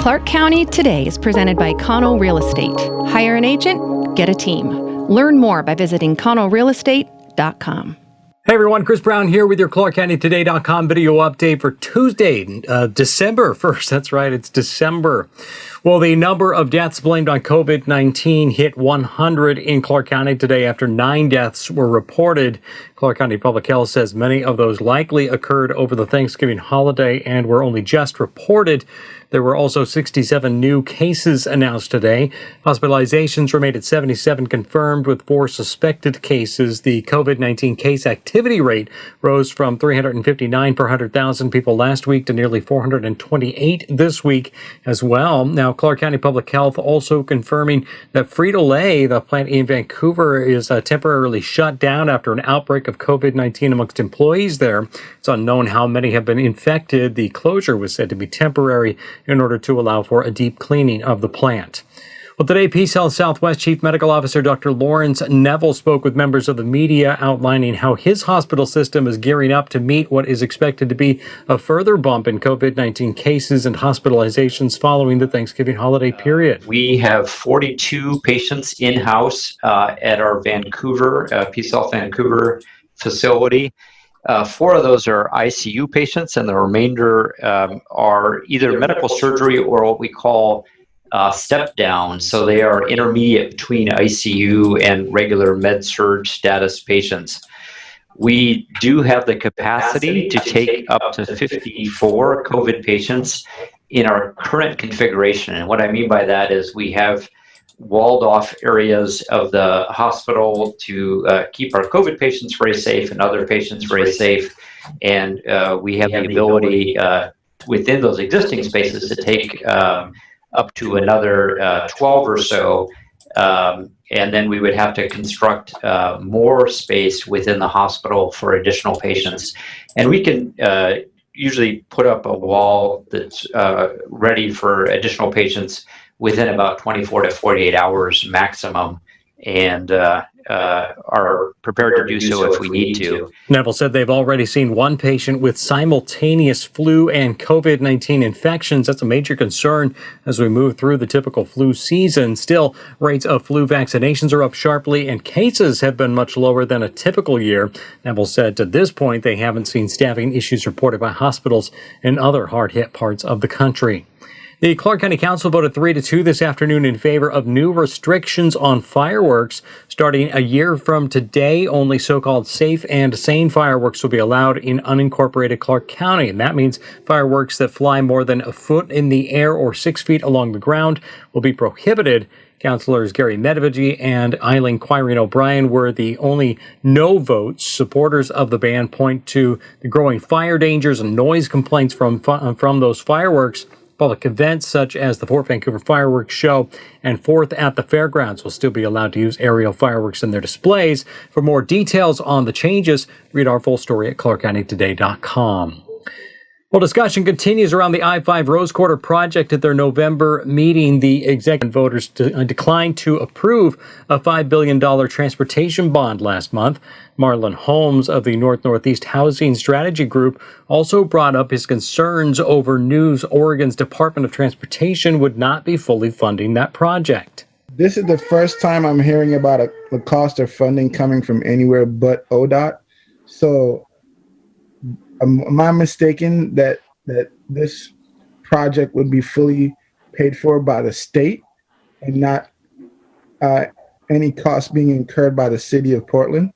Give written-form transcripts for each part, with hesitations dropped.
Clark County Today is presented by Connell Real Estate. Hire an agent, get a team. Learn more by visiting connellrealestate.com. Hey everyone, Chris Brown here with your ClarkCountyToday.com video update for Tuesday, December 1st. That's right, it's December. Well, the number of deaths blamed on COVID-19 hit 100 in Clark County today after 9 deaths were reported. Clark County Public Health says many of those likely occurred over the Thanksgiving holiday and were only just reported. There were also 67 new cases announced today. Hospitalizations remained at 77 confirmed with 4 suspected cases. The COVID-19 case activity rate rose from 359 per 100,000 people last week to nearly 428 this week as well. Now, Clark County Public Health also confirming that Frito-Lay, the plant in Vancouver, is temporarily shut down after an outbreak of COVID-19 amongst employees there. It's unknown how many have been infected. The closure was said to be temporary in order to allow for a deep cleaning of the plant. Well, today, Peace Health Southwest Chief Medical Officer Dr. Lawrence Neville spoke with members of the media outlining how his hospital system is gearing up to meet what is expected to be a further bump in COVID-19 cases and hospitalizations following the Thanksgiving holiday period. We have 42 patients in-house at our Vancouver, Peace Health Vancouver facility. 4 of those are ICU patients, and the remainder are either medical surgery or what we call step down. So they are intermediate between ICU and regular med-surg status patients. We do have the capacity to take up to 54 COVID patients in our current configuration. And what I mean by that is we have walled off areas of the hospital to keep our COVID patients very safe and other patients very safe. And we have the ability within those existing spaces to take up to another 12 or so. And then we would have to construct more space within the hospital for additional patients. And we can usually put up a wall that's ready for additional patients within about 24 to 48 hours maximum, and are prepared to do so if we need to. Neville said they've already seen 1 patient with simultaneous flu and COVID-19 infections. That's a major concern as we move through the typical flu season. Still, rates of flu vaccinations are up sharply and cases have been much lower than a typical year. Neville said to this point they haven't seen staffing issues reported by hospitals in other hard-hit parts of the country. The Clark County Council voted 3-2 this afternoon in favor of new restrictions on fireworks. Starting a year from today, only so-called safe and sane fireworks will be allowed in unincorporated Clark County. And that means fireworks that fly more than a foot in the air or 6 feet along the ground will be prohibited. Councilors Gary Medvedev and Eileen Quirine O'Brien were the only no votes. Supporters of the ban point to the growing fire dangers and noise complaints from those fireworks. Public events such as the Fort Vancouver Fireworks Show and 4th at the Fairgrounds will still be allowed to use aerial fireworks in their displays. For more details on the changes, read our full story at clarkcountytoday.com. Well, discussion continues around the I-5 Rose Quarter project at their November meeting. The executive voters declined to approve a $5 billion transportation bond last month. Marlon Holmes of the North-Northeast Housing Strategy Group also brought up his concerns over news Oregon's Department of Transportation would not be fully funding that project. This is the first time I'm hearing about the cost of funding coming from anywhere but ODOT. So am I mistaken that this project would be fully paid for by the state and not any cost being incurred by the city of Portland?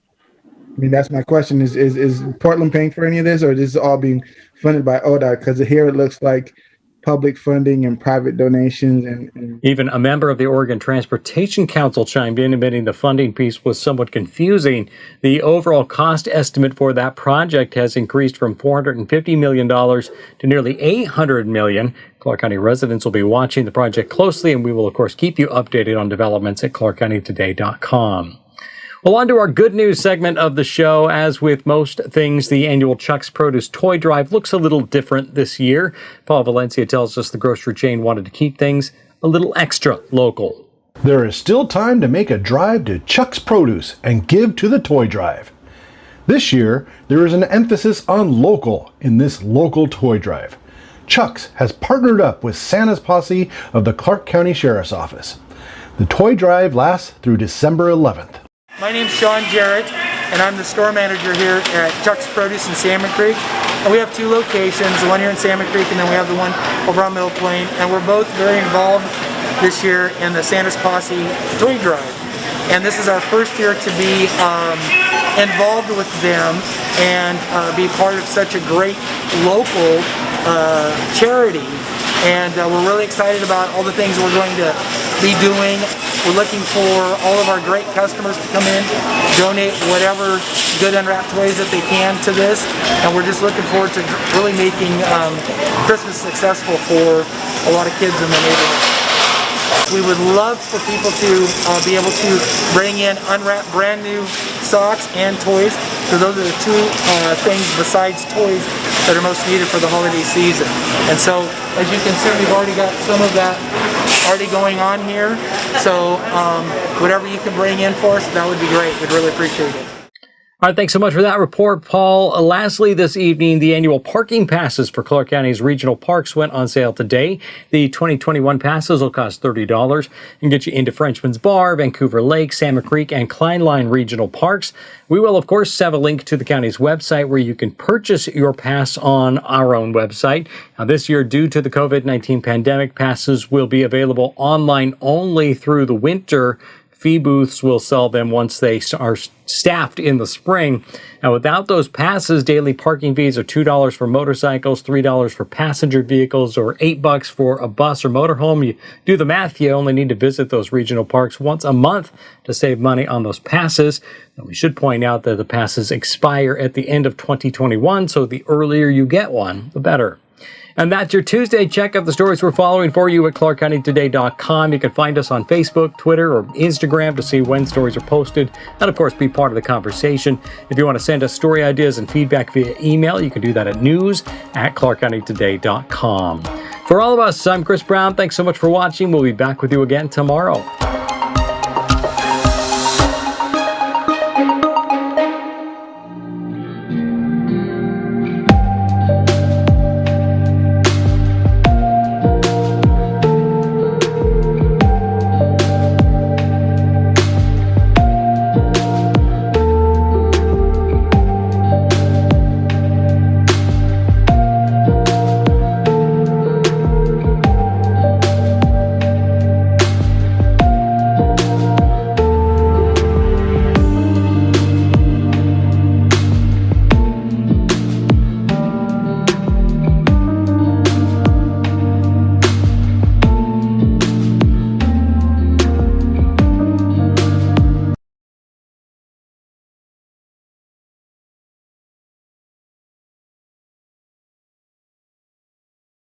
I mean, that's my question. Is Portland paying for any of this, or is this all being funded by ODOT? Because here it looks like public funding and private donations. And even a member of the Oregon Transportation Council chimed in, admitting the funding piece was somewhat confusing. The overall cost estimate for that project has increased from $450 million to nearly $800 million. Clark County residents will be watching the project closely, and we will, of course, keep you updated on developments at clarkcountytoday.com. Well, on to our good news segment of the show. As with most things, the annual Chuck's Produce Toy Drive looks a little different this year. Paul Valencia tells us the grocery chain wanted to keep things a little extra local. There is still time to make a drive to Chuck's Produce and give to the toy drive. This year, there is an emphasis on local in this local toy drive. Chuck's has partnered up with Santa's Posse of the Clark County Sheriff's Office. The toy drive lasts through December 11th. My name's Sean Jarrett, and I'm the store manager here at Chuck's Produce in Salmon Creek. And we have two locations, the one here in Salmon Creek and then we have the one over on Middle Plain. And we're both very involved this year in the Santa's Posse Toy Drive. And this is our first year to be involved with them and be part of such a great local charity. And we're really excited about all the things we're going to be doing. We're looking for all of our great customers to come in, donate whatever good unwrapped toys that they can to this, and we're just looking forward to really making Christmas successful for a lot of kids in the neighborhood. We would love for people to be able to bring in unwrapped brand new socks and toys, so those are the two things besides toys that are most needed for the holiday season. And so, as you can see, we've already got some of that already going on here. So whatever you can bring in for us, that would be great. We'd really appreciate it. All right, thanks so much for that report, Paul. Lastly, this evening, the annual parking passes for Clark County's regional parks went on sale today. The 2021 passes will cost $30 and get you into Frenchman's Bar, Vancouver Lake, Salmon Creek, and Klein Line regional parks. We will, of course, have a link to the county's website where you can purchase your pass on our own website. Now, this year, due to the COVID-19 pandemic, passes will be available online only through the winter. Fee booths will sell them once they are staffed in the spring. Now, without those passes, daily parking fees are $2 for motorcycles, $3 for passenger vehicles, or $8 for a bus or motorhome. You do the math, you only need to visit those regional parks once a month to save money on those passes. Now, we should point out that the passes expire at the end of 2021, so the earlier you get one, the better. And that's your Tuesday check of the stories we're following for you at clarkcountytoday.com. You can find us on Facebook, Twitter, or Instagram to see when stories are posted, and of course be part of the conversation. If you want to send us story ideas and feedback via email, you can do that at news@clarkcountytoday.com. For all of us, I'm Chris Brown. Thanks so much for watching. We'll be back with you again tomorrow.